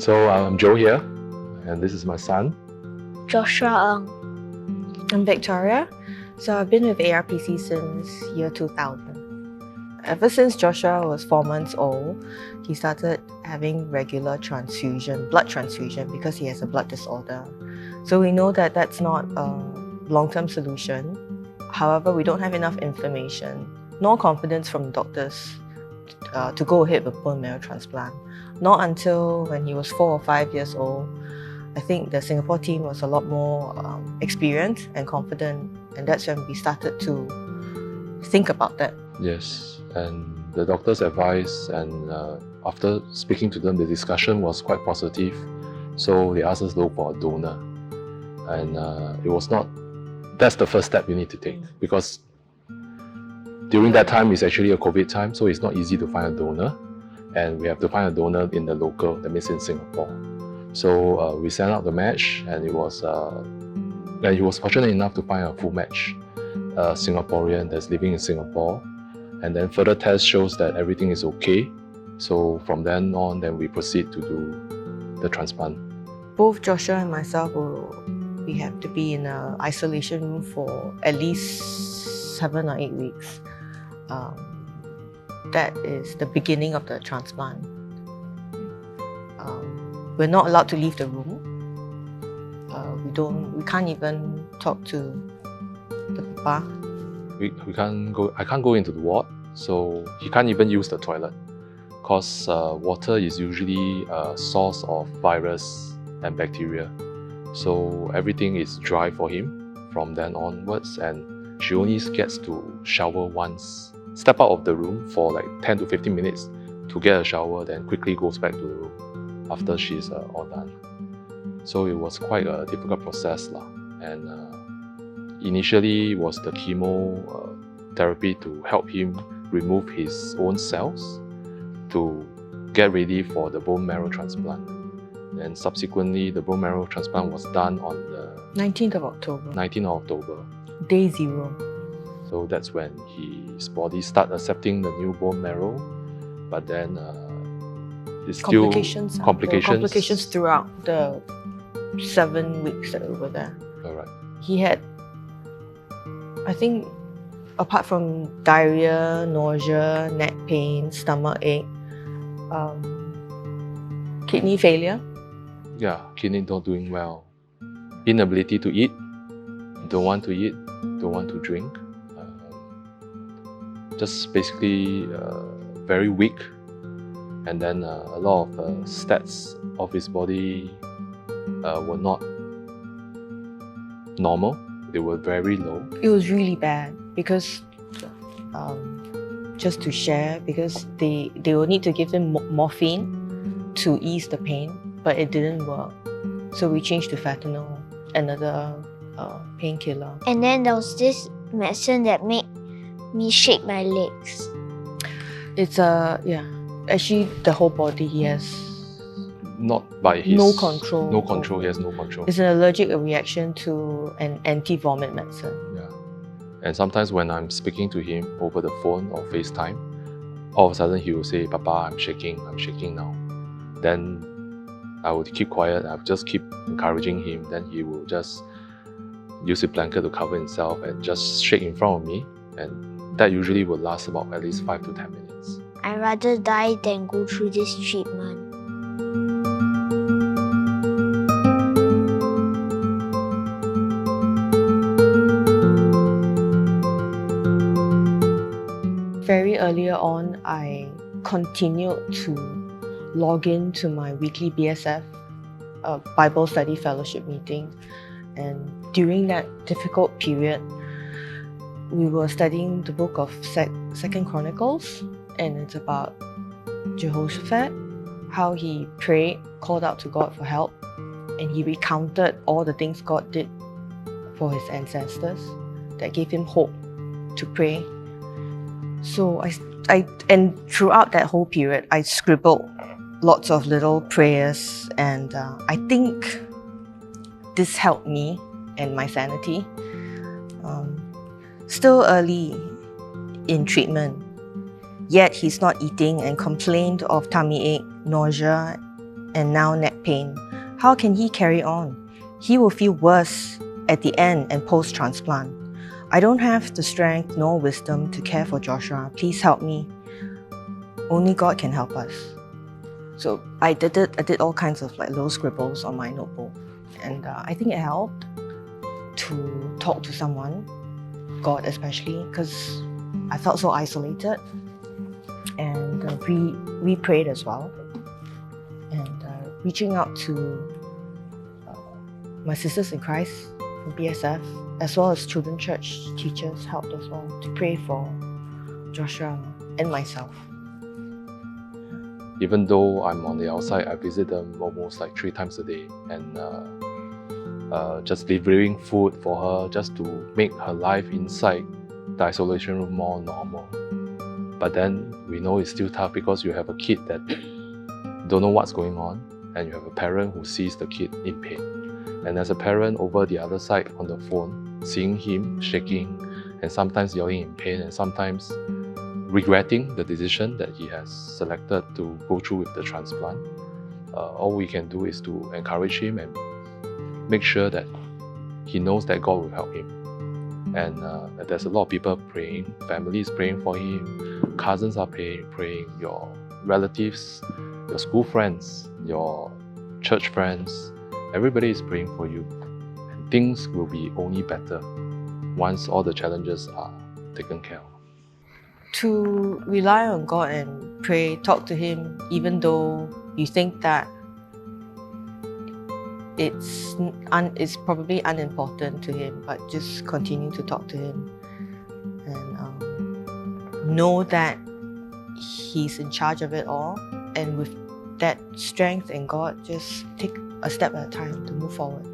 So I'm Joe here, and this is my son. Joshua Ng. I'm Victoria. So I've been with ARPC since year 2000. Ever since Joshua was 4 months old, he started having regular blood transfusion, because he has a blood disorder. So we know that that's not a long-term solution. However, we don't have enough information nor confidence from doctors to go ahead with bone marrow transplant. Not until when he was 4 or 5 years old, I think the Singapore team was a lot more experienced and confident, and that's when we started to think about that. Yes, and the doctor's advice, and after speaking to them, the discussion was quite positive. So they asked us to look for a donor, and that's the first step you need to take, because during that time it's actually a COVID time, so it's not easy to find a donor, and we have to find a donor in the local, that means in Singapore. So we sent out the match, and he was fortunate enough to find a full match, a Singaporean that's living in Singapore, and then further test shows that everything is okay. So from then on, then we proceed to do the transplant. Both Joshua and myself we have to be in an isolation room for at least 7 or 8 weeks. That is the beginning of the transplant. We're not allowed to leave the room. We can't even talk to the papa. I can't go into the ward, so he can't even use the toilet, because water is usually a source of virus and bacteria. So everything is dry for him from then onwards, and she only gets to shower once, step out of the room for like 10 to 15 minutes to get a shower, then quickly goes back to the room after she's all done. So it was quite a difficult process lah. And initially was the chemotherapy to help him remove his own cells to get ready for the bone marrow transplant. And subsequently, the bone marrow transplant was done on the 19th of October. 19th of October. Day 0. So that's when his body started accepting the new bone marrow, but then it's still complications throughout the 7 weeks that we were there. Alright. He had, I think, apart from diarrhea, nausea, neck pain, stomach ache, kidney failure. Yeah, kidney not doing well. Inability to eat, don't want to eat, don't want to drink. Just basically very weak. And then a lot of stats of his body were not normal. They were very low. It was really bad, because just to share, because they will need to give him morphine to ease the pain, but it didn't work. So we changed to fentanyl, another painkiller. And then there was this medicine that made me shake my legs. It's actually the whole body. He has not by his no control. No control. He has no control. It's an allergic reaction to an anti-vomit medicine. Yeah. And sometimes when I'm speaking to him over the phone or FaceTime, all of a sudden he will say, "Papa, I'm shaking now." Then I would keep quiet. I would just keep encouraging him. Then he will just use a blanket to cover himself and just shake in front of me. And that usually will last about at least 5 to 10 minutes. I'd rather die than go through this treatment. Very earlier on, I continued to log in to my weekly BSF Bible Study Fellowship meeting. And during that difficult period, we were studying the book of 2nd Chronicles, and it's about Jehoshaphat, how he prayed, called out to God for help, and he recounted all the things God did for his ancestors that gave him hope to pray. So and throughout that whole period, I scribbled lots of little prayers, and I think this helped me and my sanity. Still early in treatment, yet he's not eating and complained of tummy ache, nausea, and now neck pain. How can he carry on? He will feel worse at the end and post-transplant. I don't have the strength nor wisdom to care for Joshua. Please help me. Only God can help us. So I did all kinds of like little scribbles on my notebook, and I think it helped to talk to someone, God especially, because I felt so isolated. And we prayed as well, and reaching out to my sisters in Christ from BSF, as well as children's church teachers helped as well to pray for Joshua and myself. Even though I'm on the outside, I visit them almost like 3 times a day, and just delivering food for her just to make her life inside the isolation room more normal. But then we know it's still tough because you have a kid that don't know what's going on, and you have a parent who sees the kid in pain. And as a parent over the other side on the phone, seeing him shaking and sometimes yelling in pain and sometimes regretting the decision that he has selected to go through with the transplant, all we can do is to encourage him and make sure that he knows that God will help him. And there's a lot of people praying, families praying for him, cousins are praying, your relatives, your school friends, your church friends, everybody is praying for you. And things will be only better once all the challenges are taken care of. To rely on God and pray, talk to Him, even though you think that it's probably unimportant to Him, but just continue to talk to Him and know that He's in charge of it all. And with that strength in God, just take a step at a time to move forward.